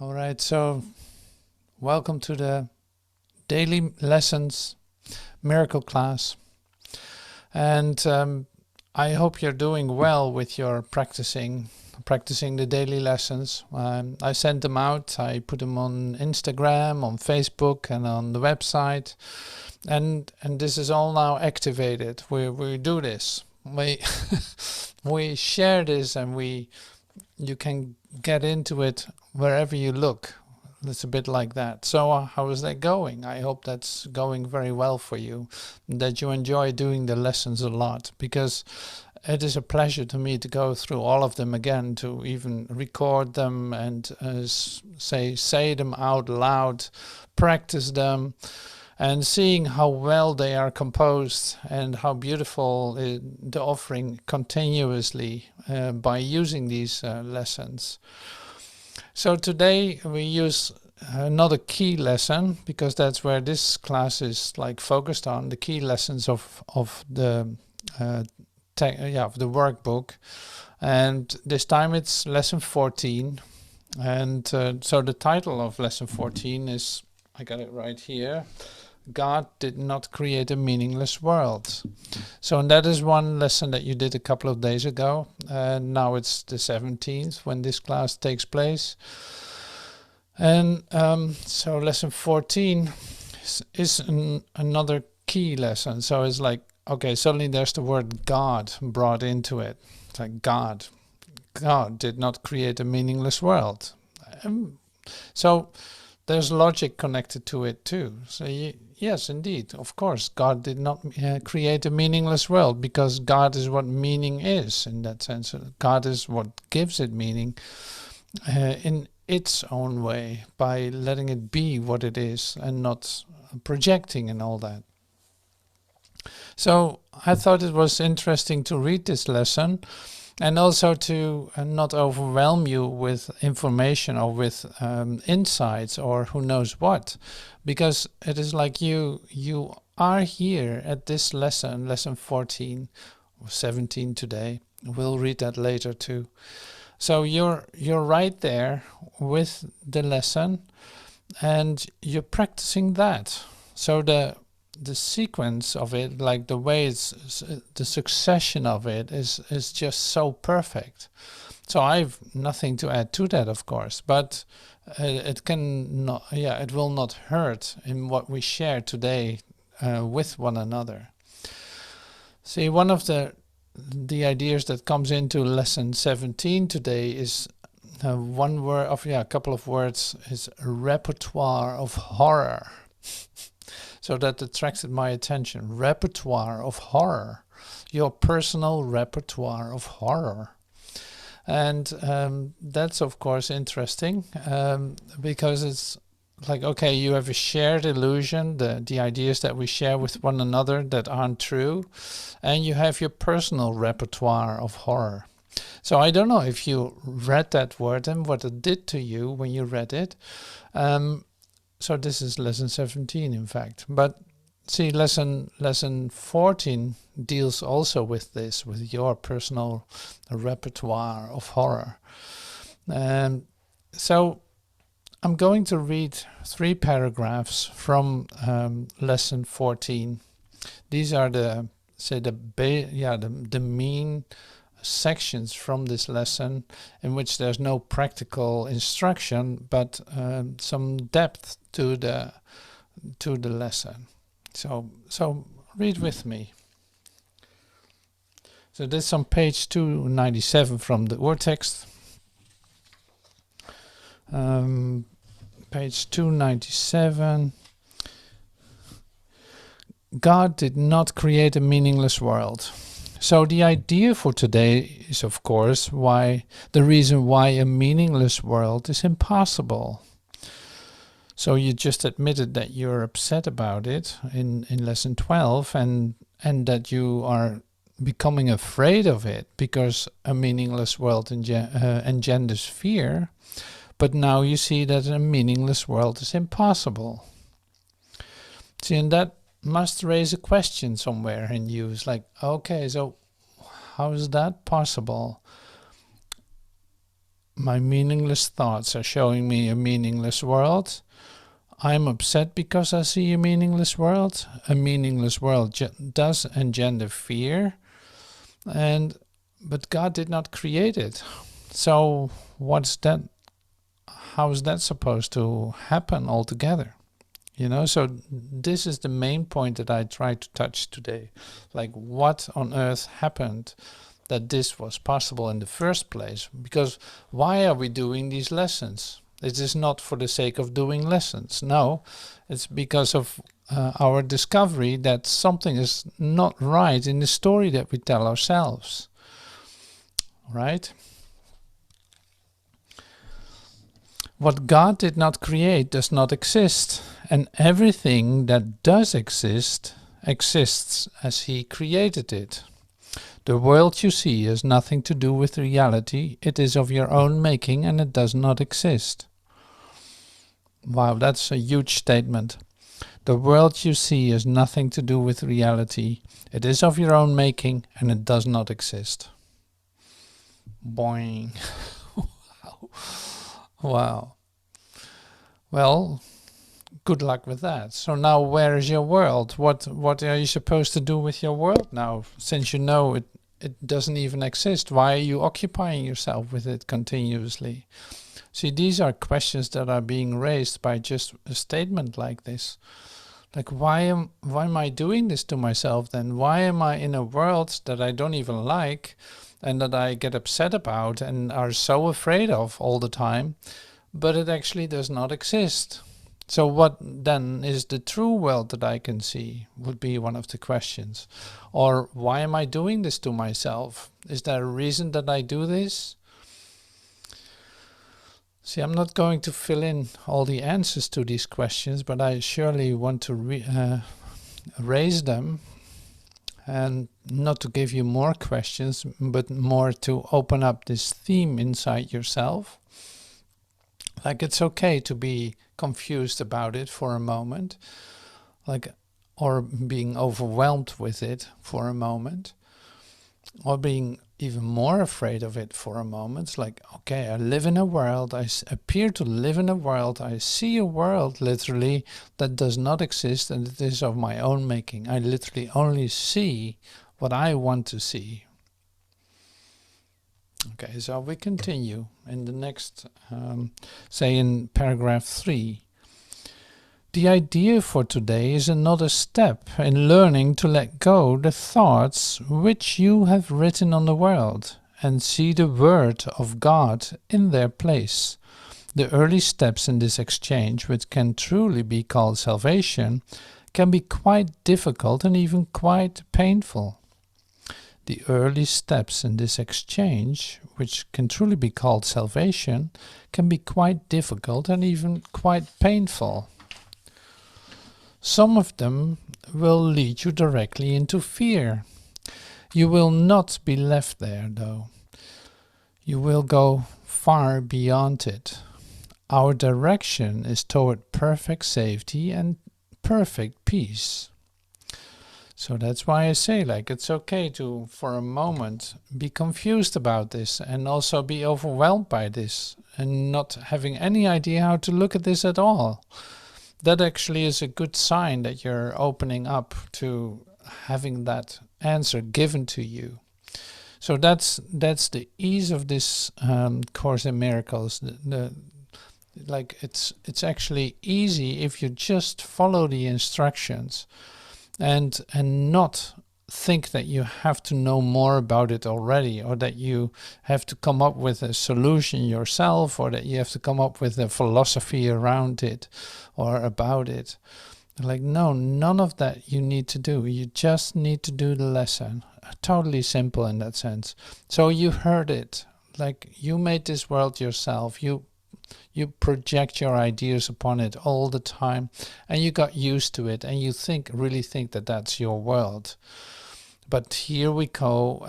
All right, so welcome to the daily lessons miracle class. And I hope you're doing well with your practicing the daily lessons. I sent them out. I put them on Instagram, on Facebook, and on the website. And this is all now activated. We do this. We we share this, and you can get into it wherever you look. It's a bit like that. So how is that going? I hope that's going very well for you, that you enjoy doing the lessons a lot, because it is a pleasure to me to go through all of them again, to even record them and say them out loud, practice them, and seeing how well they are composed and how beautiful the offering continuously by using these lessons. So today we use another key lesson, because that's where this class is like focused on, the key lessons of the of the workbook. And this time it's lesson 14. And so the title of lesson 14 is, I got it right here, God did not create a meaningless world. So, and that is one lesson that you did a couple of days ago. And now it's the 17th when this class takes place. And so lesson 14 is another key lesson. So it's like, okay, suddenly there's the word God brought into it. It's like God did not create a meaningless world. So there's logic connected to it too. So yes, indeed, of course, God did not create a meaningless world, because God is what meaning is in that sense. God is what gives it meaning in its own way, by letting it be what it is and not projecting and all that. So I thought it was interesting to read this lesson, and also to not overwhelm you with information or with insights or who knows what, because it is like you are here at this lesson 14 or 17 today. We'll read that later too. So you're right there with the lesson, and you're practicing that. So the sequence of it, like the way the succession of it is just so perfect. So I've nothing to add to that, of course, but it will not hurt in what we share today with one another. See, one of the ideas that comes into lesson 17 today is one word of a couple of words, is a repertoire of horror. So that attracted my attention. Repertoire of horror. Your personal repertoire of horror. And that's of course interesting, because it's like, okay, you have a shared illusion, the ideas that we share with one another that aren't true, and you have your personal repertoire of horror. So I don't know if you read that word and what it did to you when you read it. So this is lesson 17, in fact. But see, lesson 14 deals also with this, with your personal repertoire of horror. So I'm going to read 3 paragraphs from lesson 14. These are the main sections from this lesson, in which there's no practical instruction, but some depth to the lesson. So read with me. So this is on page 297 from the Urtext. Page 297. God did not create a meaningless world. So the idea for today is, of course, the reason why a meaningless world is impossible. So you just admitted that you're upset about it in lesson 12, and that you are becoming afraid of it because a meaningless world engenders fear. But now you see that a meaningless world is impossible. See, and that must raise a question somewhere in you. It's like, okay, so how is that possible? my meaningless thoughts are showing me a meaningless world. I'm upset because I see a meaningless world. A meaningless world does engender fear, but God did not create it. So what's that? How is that supposed to happen altogether? So this is the main point that I try to touch today. Like, what on earth happened that this was possible in the first place? Because why are we doing these lessons? It is not for the sake of doing lessons. No, it's because of our discovery that something is not right in the story that we tell ourselves. Right? What God did not create does not exist, and everything that does exist exists as He created it. The world you see has nothing to do with reality. It is of your own making, and it does not exist. Wow, that's a huge statement. The world you see has nothing to do with reality. It is of your own making, and it does not exist. Boing. Wow. Well, good luck with that. So now where is your world? What are you supposed to do with your world now? Since you know it doesn't even exist, why are you occupying yourself with it continuously? See, these are questions that are being raised by just a statement like this. Like, why am I doing this to myself then? Why am I in a world that I don't even like and that I get upset about and are so afraid of all the time, but it actually does not exist? So what then is the true world that I can see, would be one of the questions. Or why am I doing this to myself? Is there a reason that I do this? See, I'm not going to fill in all the answers to these questions, but I surely want to raise them, and not to give you more questions, but more to open up this theme inside yourself. Like, it's okay to be confused about it for a moment, or being overwhelmed with it for a moment, or being even more afraid of it for a moment. It's like, okay, I live in a world, I appear to live in a world, I see a world literally that does not exist, and it is of my own making. I literally only see what I want to see. Okay, so we continue in the next, say in paragraph 3. The idea for today is another step in learning to let go the thoughts which you have written on the world and see the word of God in their place. The early steps in this exchange, which can truly be called salvation, can be quite difficult and even quite painful. The early steps in this exchange, which can truly be called salvation, can be quite difficult and even quite painful. Some of them will lead you directly into fear. You will not be left there, though. You will go far beyond it. Our direction is toward perfect safety and perfect peace. So that's why I say, like, it's okay to, for a moment, be confused about this and also be overwhelmed by this and not having any idea how to look at this at all. That actually is a good sign that you're opening up to having that answer given to you. So that's the ease of this Course in Miracles. It's actually easy if you just follow the instructions and not think that you have to know more about it already, or that you have to come up with a solution yourself, or that you have to come up with a philosophy around it or about it. Like, no, none of that you need to do. You just need to do the lesson. Totally simple in that sense. So you heard it. Like, you made this world yourself. You project your ideas upon it all the time, and you got used to it, and you really think that that's your world. But here we go,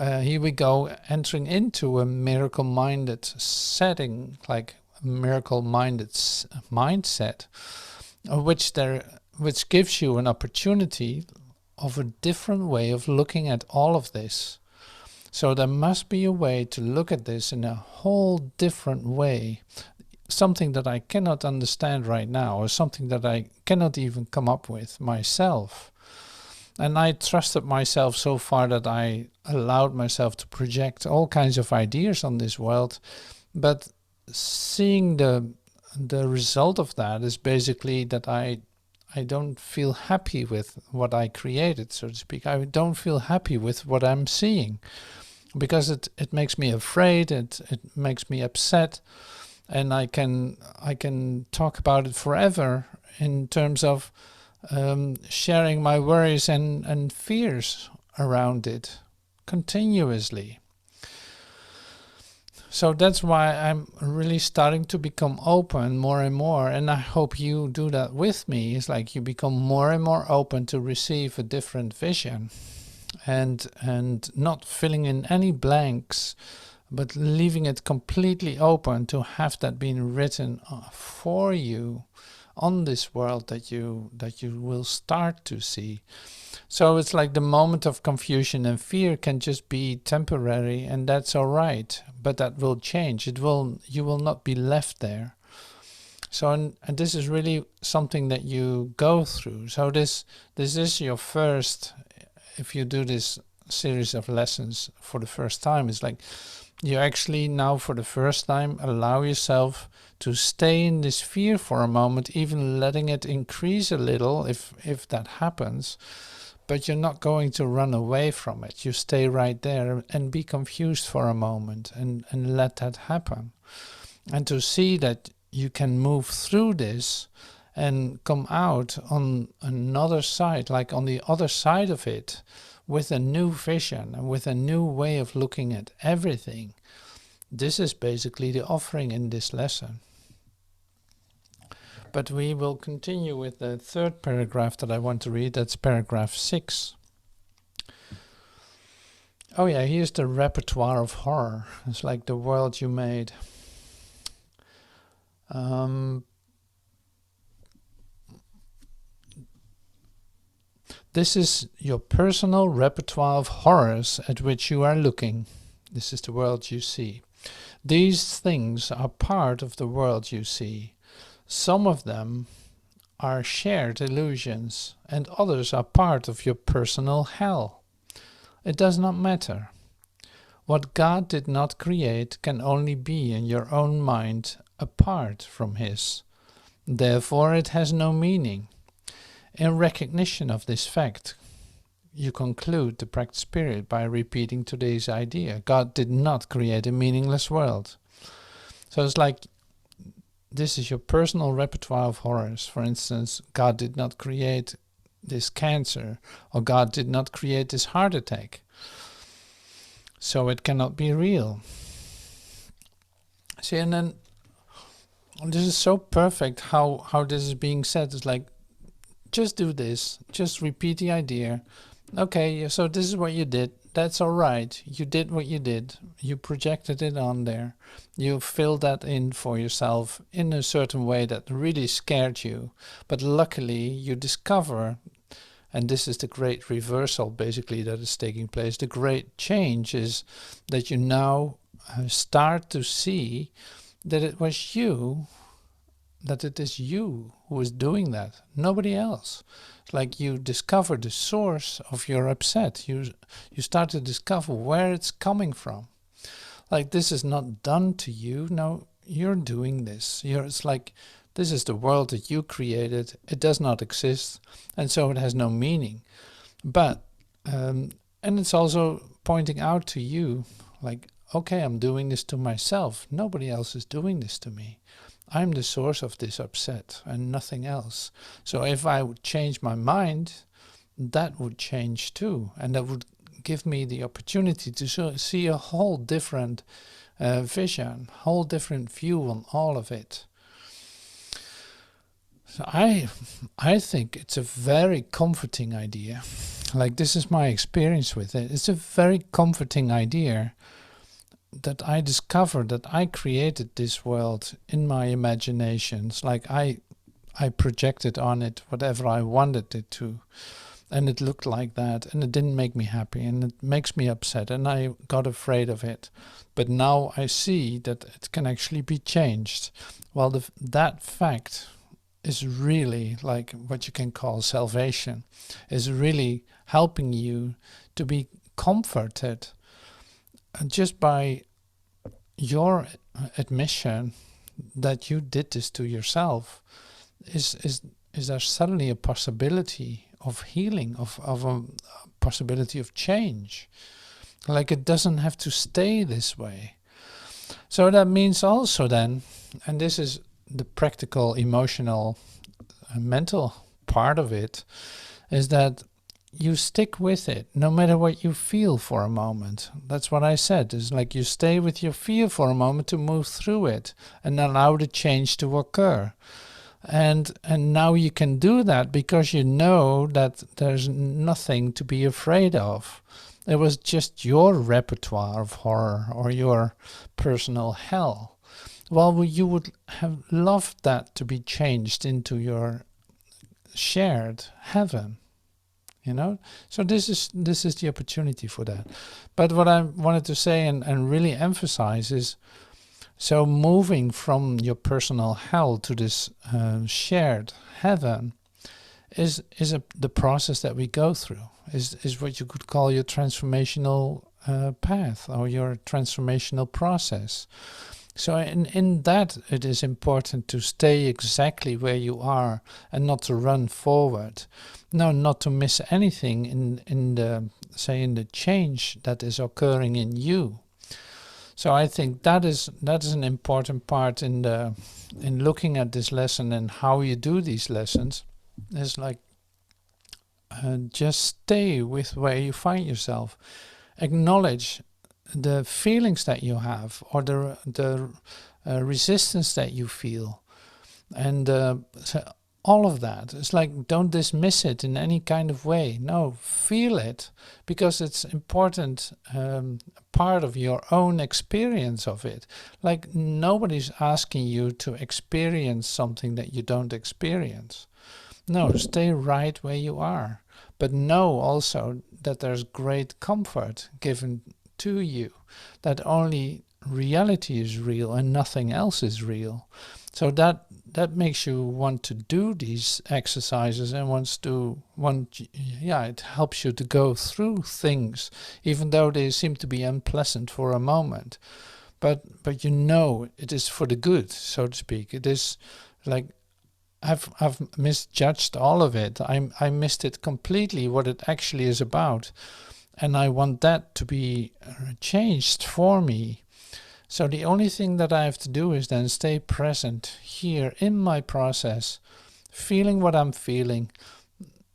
entering into a miracle-minded setting, like a miracle-minded mindset, which gives you an opportunity of a different way of looking at all of this. So there must be a way to look at this in a whole different way, something that I cannot understand right now, or something that I cannot even come up with myself. And I trusted myself so far that I allowed myself to project all kinds of ideas on this world, but seeing the result of that is basically that I don't feel happy with what I created, so to speak. I don't feel happy with what I'm seeing, because it makes me afraid, it makes me upset, and I can talk about it forever in terms of sharing my worries and fears around it continuously. So that's why I'm really starting to become open more and more, and I hope you do that with me. It's like you become more and more open to receive a different vision, and not filling in any blanks, but leaving it completely open to have that being written for you on this world that you will start to see. So it's like the moment of confusion and fear can just be temporary, and that's all right, but that will change. You will not be left there. So and this is really something that you go through. So this is your first, if you do this series of lessons for the first time, it's like you actually now for the first time allow yourself to stay in this fear for a moment, even letting it increase a little if that happens. But you're not going to run away from it. You stay right there and be confused for a moment and let that happen. And to see that you can move through this and come out on another side, like on the other side of it, with a new vision and with a new way of looking at everything. This is basically the offering in this lesson. But we will continue with the third paragraph that I want to read. That's paragraph 6. Oh yeah, here's the repertoire of horror. It's like the world you made. This is your personal repertoire of horrors at which you are looking. This is the world you see. These things are part of the world you see. Some of them are shared illusions, and others are part of your personal hell. It does not matter. What God did not create can only be in your own mind apart from His. Therefore it has no meaning. In recognition of this fact, you conclude the practice period by repeating today's idea. God did not create a meaningless world. So it's like, this is your personal repertoire of horrors. For instance, God did not create this cancer, or God did not create this heart attack. So it cannot be real. See, and then this is so perfect how this is being said. It's like, just do this, just repeat the idea. Okay, so this is what you did. That's all right. You did what you did. You projected it on there. You filled that in for yourself in a certain way that really scared you. But luckily you discover, and this is the great reversal basically that is taking place. The great change is that you now start to see that it was you, that it is you who is doing that, nobody else. It's like you discover the source of your upset. You start to discover where it's coming from. Like, this is not done to you. No, you're doing this. It's like, this is the world that you created. It does not exist, and so it has no meaning. But, and it's also pointing out to you, like, okay, I'm doing this to myself. Nobody else is doing this to me. I'm the source of this upset and nothing else. So if I would change my mind, that would change too. And that would give me the opportunity to see a whole different vision, whole different view on all of it. So I think it's a very comforting idea. Like, this is my experience with it. It's a very comforting idea that I discovered that I created this world in my imaginations. Like, I projected on it whatever I wanted it to. and it looked like that, and it didn't make me happy, and it makes me upset, and I got afraid of it. But now I see that it can actually be changed. Well, that fact is really like what you can call salvation, is really helping you to be comforted just by your admission that you did this to yourself. Is there suddenly a possibility of healing, of a possibility of change? Like, it doesn't have to stay this way. So that means also then, and this is the practical, emotional, mental part of it, is that you stick with it no matter what you feel for a moment. That's what I said. It's like you stay with your fear for a moment to move through it and allow the change to occur. And now you can do that because you know that there's nothing to be afraid of. It was just your repertoire of horror or your personal hell. Well, you would have loved that to be changed into your shared heaven. You know, so this is the opportunity for that. But what I wanted to say and really emphasize is, so moving from your personal hell to this shared heaven is the process that we go through. Is what you could call your transformational path or your transformational process. So in that, it is important to stay exactly where you are and not to run forward. No, not to miss anything in the change that is occurring in you. So I think that is an important part in looking at this lesson and how you do these lessons. Is like just stay with where you find yourself. Acknowledge the feelings that you have or the resistance that you feel, and so all of that. It's like, don't dismiss it in any kind of way. No, feel it, because it's important part of your own experience of it. Like, nobody's asking you to experience something that you don't experience. No, stay right where you are, but know also that there's great comfort given to you, that only reality is real and nothing else is real. So that makes you want to do these exercises and it helps you to go through things, even though they seem to be unpleasant for a moment. But you know it is for the good, so to speak. It is like, I've misjudged all of it. I missed it completely, what it actually is about. And I want that to be changed for me. So the only thing that I have to do is then stay present here in my process, feeling what I'm feeling.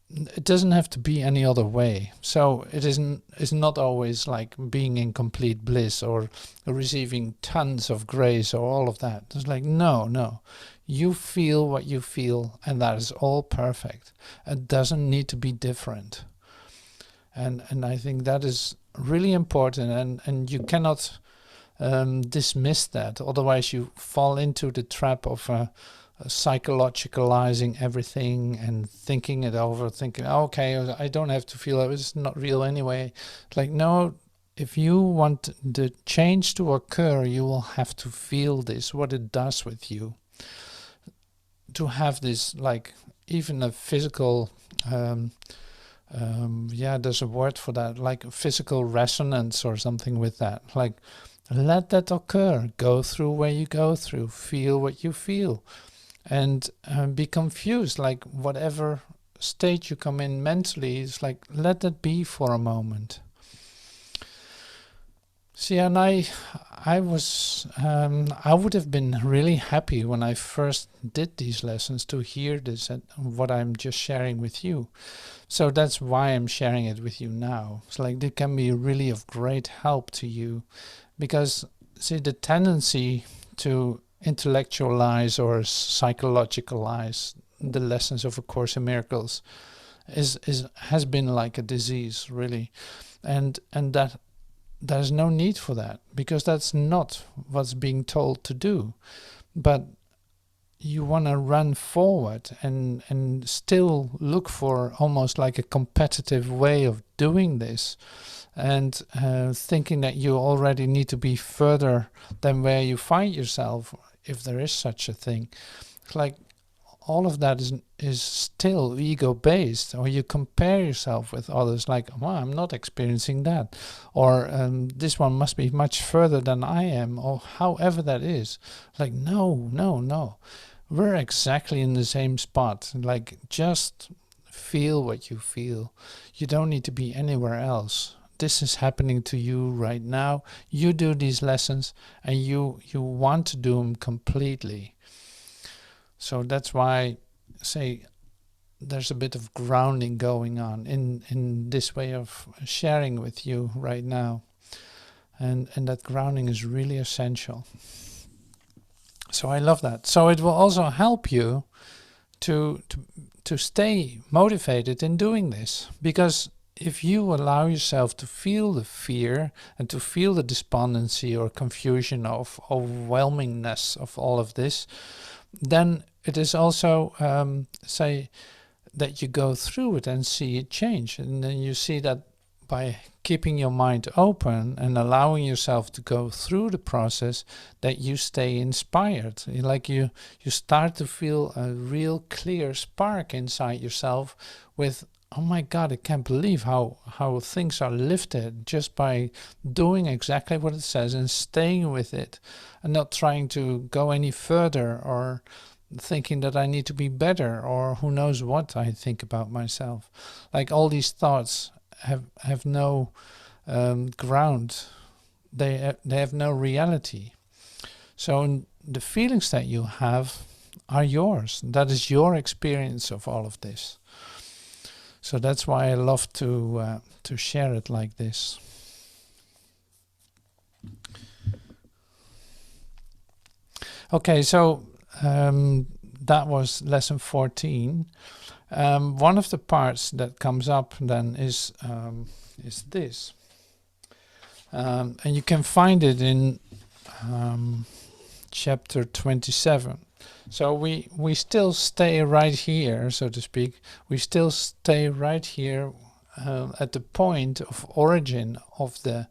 It doesn't have to be any other way. So it's not always like being in complete bliss or receiving tons of grace or all of that. It's like, no. You feel what you feel, and that is all perfect. It doesn't need to be different. And I think that is really important, and you cannot dismiss that. Otherwise you fall into the trap of psychologicalizing everything and thinking it over, thinking, okay, I don't have to feel it, it's not real anyway. Like, no, if you want the change to occur, you will have to feel this, what it does with you. To have this, like, even a physical there's a word for that, like physical resonance or something with that. Like, let that occur. Go through where you go through. Feel what you feel. And be confused. Like, whatever state you come in mentally, it's like, let that be for a moment. See, and I would have been really happy when I first did these lessons to hear this and what I'm just sharing with you. So that's why I'm sharing it with you now. It's like, it can be really of great help to you, because, see, the tendency to intellectualize or psychologicalize the lessons of A Course in Miracles has been like a disease, really, and that. There's no need for that, because that's not what's being told to do. But you want to run forward and still look for almost like a competitive way of doing this, and thinking that you already need to be further than where you find yourself, if there is such a thing. It's like all of that is still ego-based, or you compare yourself with others, like, well, I'm not experiencing that, or this one must be much further than I am, or however that is. Like, no. We're exactly in the same spot. Like, just feel what you feel. You don't need to be anywhere else. This is happening to you right now. You do these lessons, and you want to do them completely. So that's why I say there's a bit of grounding going on in this way of sharing with you right now. And that grounding is really essential. So I love that. So it will also help you to stay motivated in doing this. Because if you allow yourself to feel the fear and to feel the despondency or confusion of overwhelmingness of all of this, then it is also, say, that you go through it and see it change. And then you see that by keeping your mind open and allowing yourself to go through the process, that you stay inspired. Like you start to feel a real clear spark inside yourself with, oh my God, I can't believe how things are lifted just by doing exactly what it says and staying with it and not trying to go any further or thinking that I need to be better or who knows what I think about myself. Like all these thoughts have no ground. They have no reality. So the feelings that you have are yours. That is your experience of all of this. So that's why I love to share it like this. Okay, so that was lesson 14. One of the parts that comes up then is this, and you can find it in chapter 27. So we still stay right here, so to speak. We still stay right here at the point of origin of the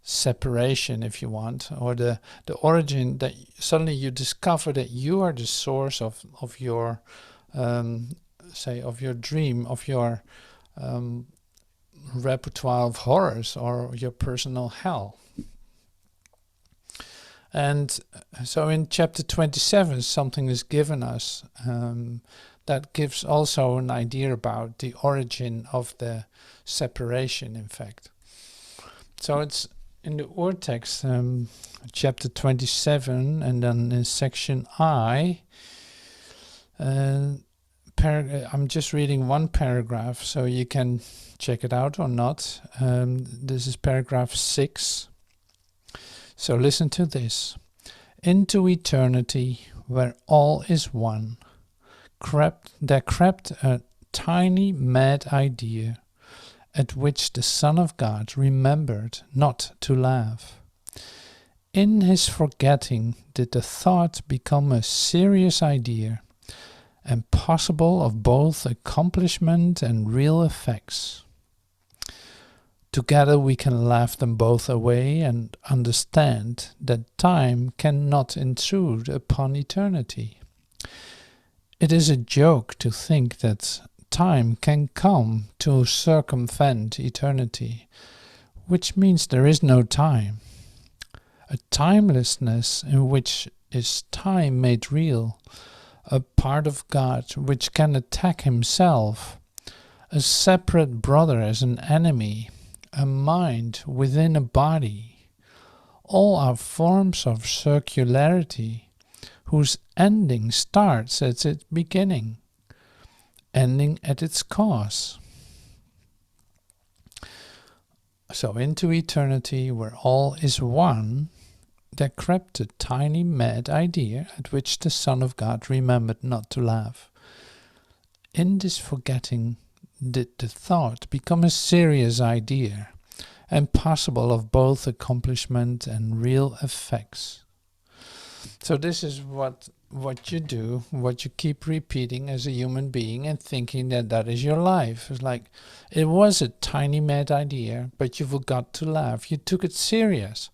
separation, if you want, or the origin that suddenly you discover that you are the source of your say of your dream, of your repertoire of horrors, or your personal hell. And so in chapter 27 something is given us that gives also an idea about the origin of the separation, in fact. So it's in the Ur text, chapter 27, and then in section I, I'm just reading one paragraph, so you can check it out or not. This is paragraph 6. So listen to this. Into eternity, where all is one, there crept a tiny mad idea, at which the Son of God remembered not to laugh. In his forgetting did the thought become a serious idea, and possible of both accomplishment and real effects. Together we can laugh them both away and understand that time cannot intrude upon eternity. It is a joke to think that time can come to circumvent eternity, which means there is no time. A timelessness in which is time made real, a part of God which can attack himself, a separate brother as an enemy, a mind within a body. All are forms of circularity, whose ending starts at its beginning, ending at its cause. So into eternity, where all is one, there crept a tiny mad idea at which the Son of God remembered not to laugh. In this forgetting did the thought become a serious idea, and possible of both accomplishment and real effects. So this is what you do, what you keep repeating as a human being and thinking that that is your life. It's like, it was a tiny mad idea, but you forgot to laugh. You took it serious.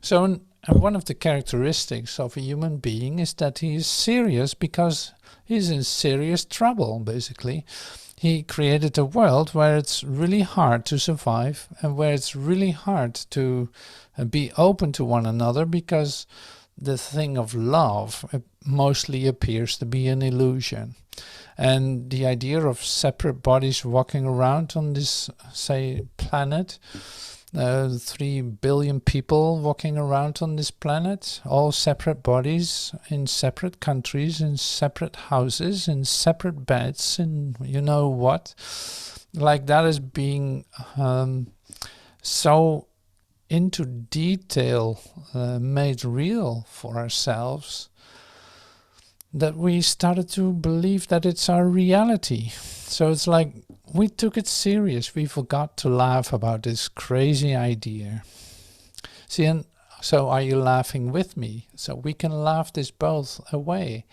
So and one of the characteristics of a human being is that he is serious because he's in serious trouble, basically. He created a world where it's really hard to survive and where it's really hard to be open to one another, because the thing of love mostly appears to be an illusion. And the idea of separate bodies walking around on this, say, planet, 3 billion people walking around on this planet, all separate bodies in separate countries, in separate houses, in separate beds, and you know what, like that is being so into detail made real for ourselves that we started to believe that it's our reality. So it's like we took it serious. We forgot to laugh about this crazy idea. See, and so are you laughing with me? So we can laugh this both away.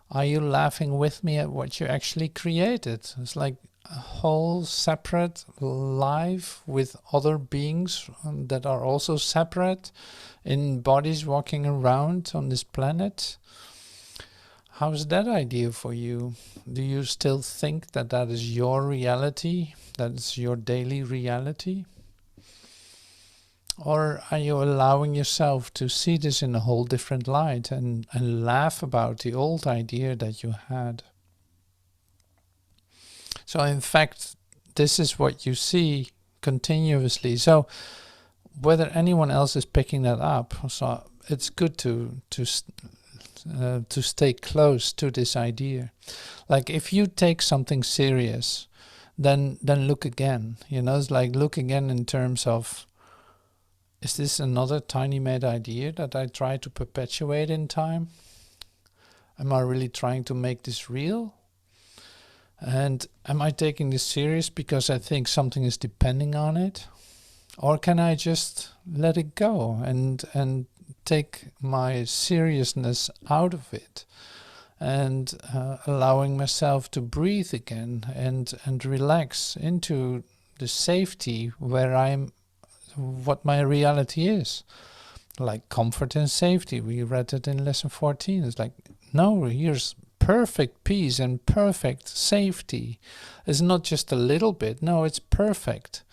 Are you laughing with me at what you actually created? It's like a whole separate life with other beings that are also separate in bodies walking around on this planet. How's that idea for you? Do you still think that that is your reality? That is your daily reality? Or are you allowing yourself to see this in a whole different light and laugh about the old idea that you had? So in fact, this is what you see continuously. So whether anyone else is picking that up, so it's good to stay close to this idea. Like if you take something serious, then look again. You know, it's like look again in terms of, is this another tiny mad idea that I try to perpetuate in time? Am I really trying to make this real? And am I taking this serious because I think something is depending on it? Or can I just let it go and take my seriousness out of it and allowing myself to breathe again and relax into the safety where what my reality is. Like comfort and safety. We read it in lesson 14. It's like, no, here's perfect peace and perfect safety. It's not just a little bit. No, it's perfect.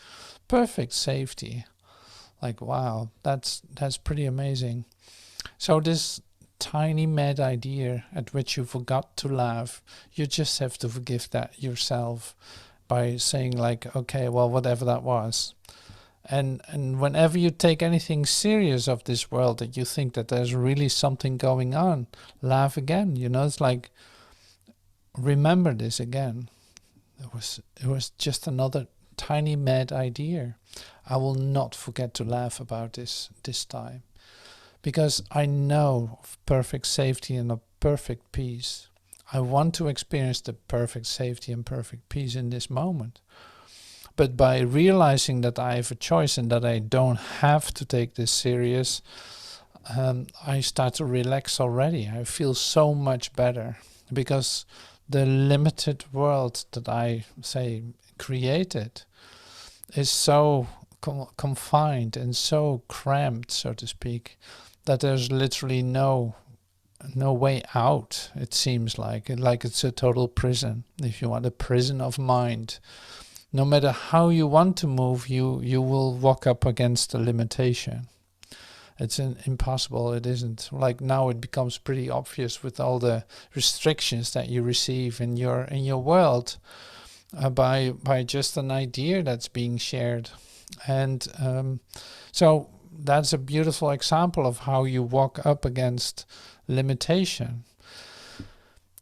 Perfect safety. Like, wow, that's pretty amazing. So this tiny mad idea at which you forgot to laugh, you just have to forgive that yourself by saying like, okay, well, whatever that was. And whenever you take anything serious of this world, that you think that there's really something going on, laugh again. You know, it's like, remember this again. It was just another tiny mad idea. I will not forget to laugh about this time, because I know of perfect safety and a perfect peace. I want to experience the perfect safety and perfect peace in this moment. But by realizing that I have a choice and that I don't have to take this serious, I start to relax already. I feel so much better, because the limited world that I created is so confined and so cramped, so to speak, that there's literally no way out. It seems like it's a total prison, if you want, a prison of mind. No matter how you want to move, you will walk up against a limitation. It's impossible. It isn't. Like now it becomes pretty obvious with all the restrictions that you receive in your world by just an idea that's being shared. And so that's a beautiful example of how you walk up against limitation.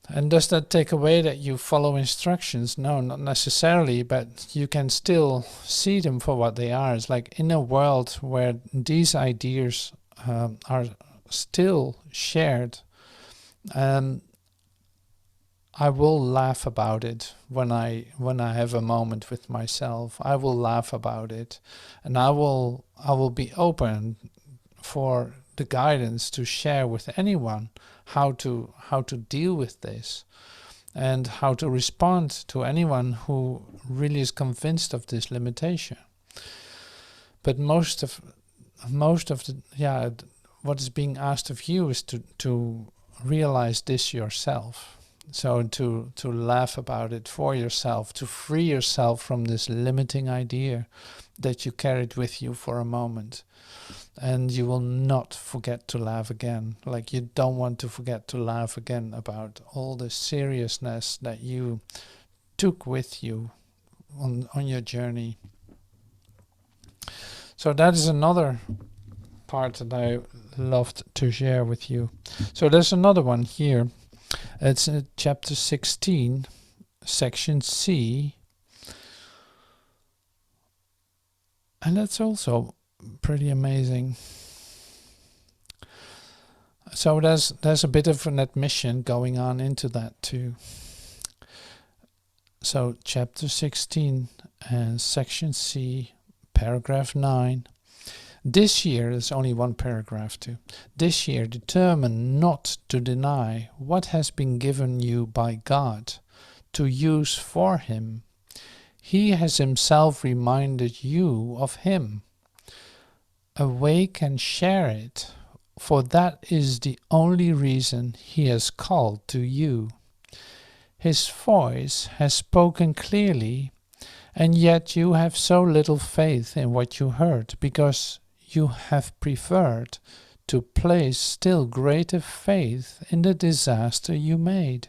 And does that take away that you follow instructions? No, not necessarily, but you can still see them for what they are. It's like in a world where these ideas are still shared, I will laugh about it when I have a moment with myself. I will laugh about it, and I will be open for the guidance to share with anyone how to deal with this, and how to respond to anyone who really is convinced of this limitation. But most of the what is being asked of you is to realize this yourself. So to laugh about it for yourself, to free yourself from this limiting idea that you carried with you for a moment. And you will not forget to laugh again. Like, you don't want to forget to laugh again about all the seriousness that you took with you on your journey. So that is another part that I loved to share with you. So there's another one here. It's in chapter 16, section C. And that's also pretty amazing. So there's a bit of an admission going on into that too. So chapter 16 and section C, paragraph 9. This year, there's only one paragraph too. This year, determine not to deny what has been given you by God to use for Him. He has Himself reminded you of Him. Awake and share it, for that is the only reason He has called to you. His voice has spoken clearly, and yet you have so little faith in what you heard, because you have preferred to place still greater faith in the disaster you made.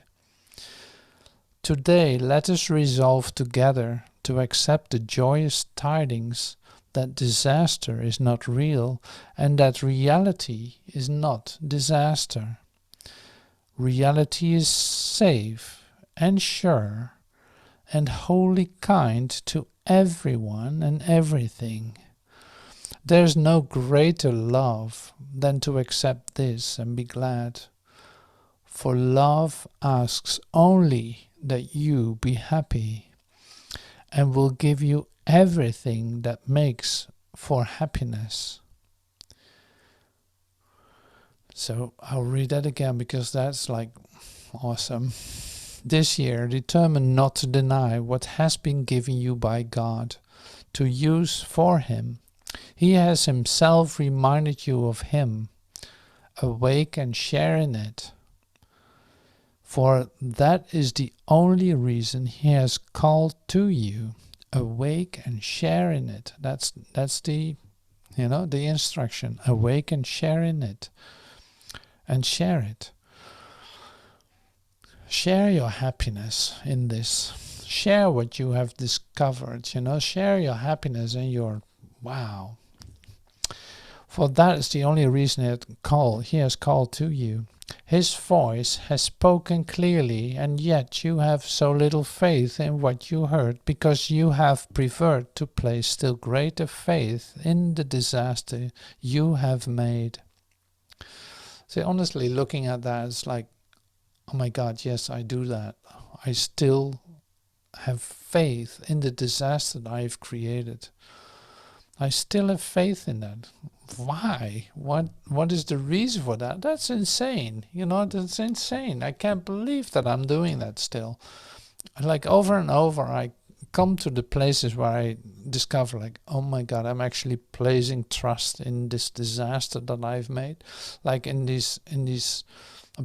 Today, let us resolve together to accept the joyous tidings that disaster is not real, and that reality is not disaster. Reality is safe and sure and wholly kind to everyone and everything. There's no greater love than to accept this and be glad. For love asks only that you be happy, and will give you everything that makes for happiness. So I'll read that again, because that's like awesome. This year, determine not to deny what has been given you by God to use for Him. He has Himself reminded you of Him. Awake and share in it. For that is the only reason He has called to you. Awake and share in it. That's the the instruction. Awake and share in it. And share it. Share your happiness in this. Share what you have discovered. Share your happiness and your wow. For that is the only reason He has called to you. His voice has spoken clearly, and yet you have so little faith in what you heard, because you have preferred to place still greater faith in the disaster you have made. See, honestly, looking at that, it's like, oh my God, yes, I do that. I still have faith in the disaster that I've created. I still have faith in that. Why? What is the reason for that? That's insane. That's insane. I can't believe that I'm doing that still. Like, over and over, I come to the places where I discover, like, oh my God, I'm actually placing trust in this disaster that I've made. Like, in these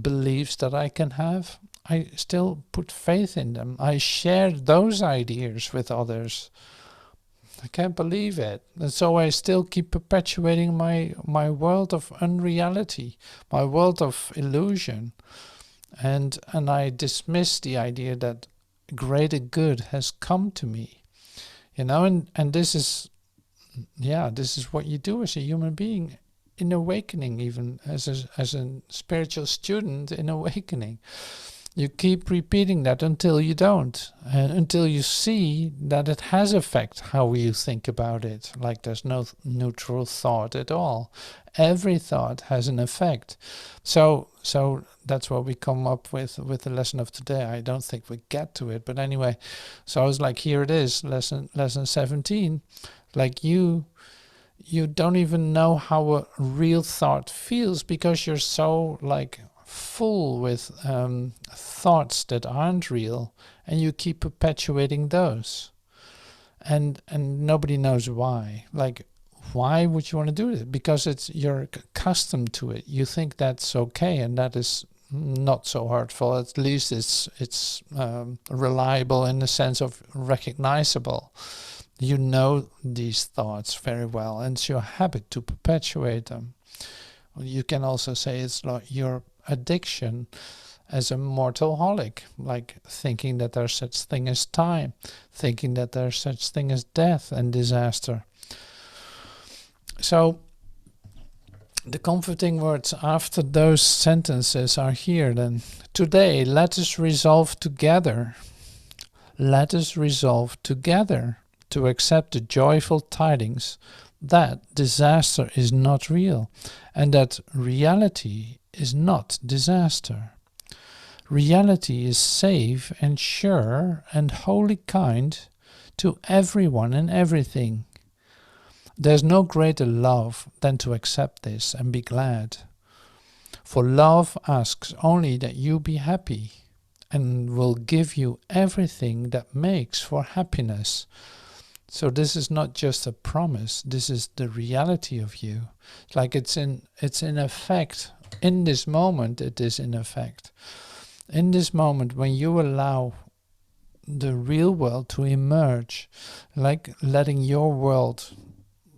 beliefs that I can have. I still put faith in them. I share those ideas with others. I can't believe it. And so I still keep perpetuating my world of unreality, my world of illusion. And I dismiss the idea that greater good has come to me. And this is what you do as a human being in awakening, even as a spiritual student in awakening. You keep repeating that until you don't, and until you see that it has effect how you think about it. Like, there's no neutral thought at all. Every thought has an effect. So that's what we come up with the lesson of today. I don't think we get to it, but anyway. So I was like, here it is, lesson 17. Like, you you don't even know how a real thought feels, because you're so like full with thoughts that aren't real, and you keep perpetuating those, and nobody knows why. Like, why would you want to do it? Because you're accustomed to it. You think that's okay, and that is not so hurtful. At least it's reliable in the sense of recognizable. You know these thoughts very well, and it's your habit to perpetuate them. You can also say it's like your addiction as a mortalholic, like thinking that there's such thing as time, thinking that there's such thing as death and disaster. So the comforting words after those sentences are here then. Today, let us resolve together. Let us resolve together to accept the joyful tidings that disaster is not real, and that reality is not disaster. Reality is safe and sure and wholly kind to everyone and everything. There's no greater love than to accept this and be glad. For love asks only that you be happy, and will give you everything that makes for happiness. So this is not just a promise, this is the reality of you. Like it's in effect. In this moment it is in effect. In this moment, when you allow the real world to emerge, like letting your world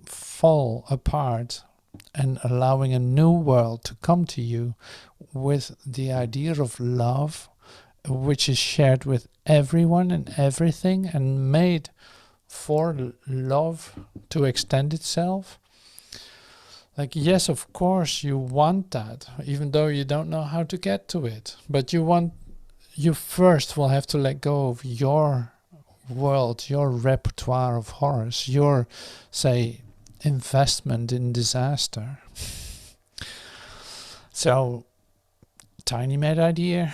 fall apart and allowing a new world to come to you with the idea of love, which is shared with everyone and everything and made for love to extend itself. Like, yes, of course you want that, even though you don't know how to get to it. But you first will have to let go of your world, your repertoire of horrors, your, say, investment in disaster. So, tiny mad idea.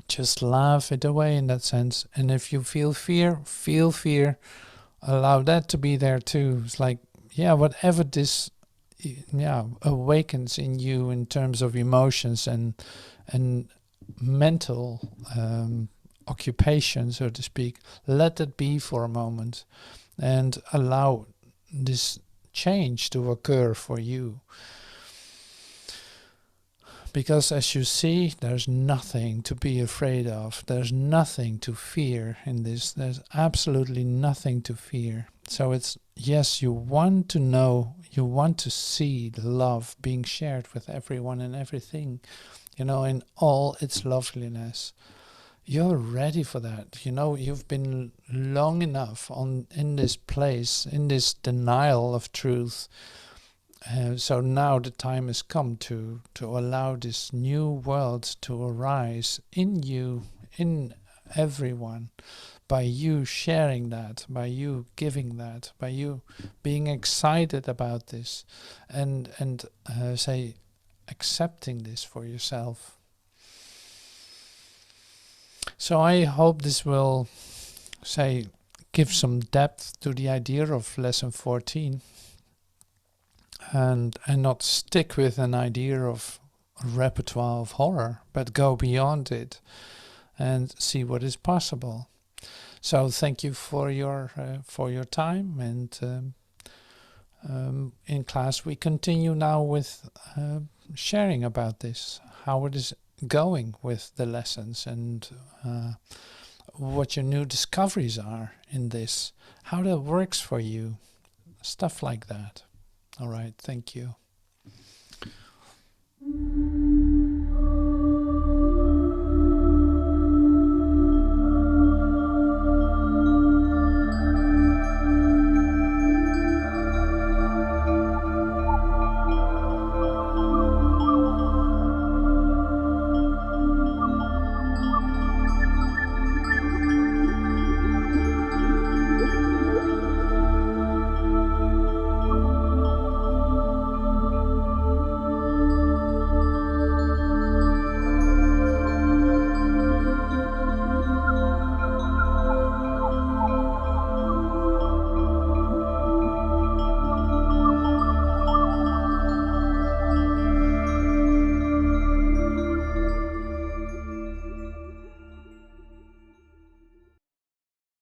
Just laugh it away in that sense. And if you feel fear. Allow that to be there too. It's like, yeah, whatever this awakens in you in terms of emotions and mental occupation, so to speak, let it be for a moment and allow this change to occur for you. Because as you see, there's nothing to be afraid of. There's nothing to fear in this. There's absolutely nothing to fear. So it's, yes, you want to know, you want to see the love being shared with everyone and everything, in all its loveliness. You're ready for that. You've been long enough in this place, in this denial of truth. So now the time has come to allow this new world to arise in you, in everyone, by you sharing that, by you giving that, by you being excited about this, and say, accepting this for yourself. So I hope this will, say, give some depth to the idea of lesson 14. And not stick with an idea of a repertoire of horror, but go beyond it and see what is possible. So thank you for your time, and in class we continue now with sharing about this, how it is going with the lessons, and what your new discoveries are in this, how that works for you, stuff like that. All right, thank you.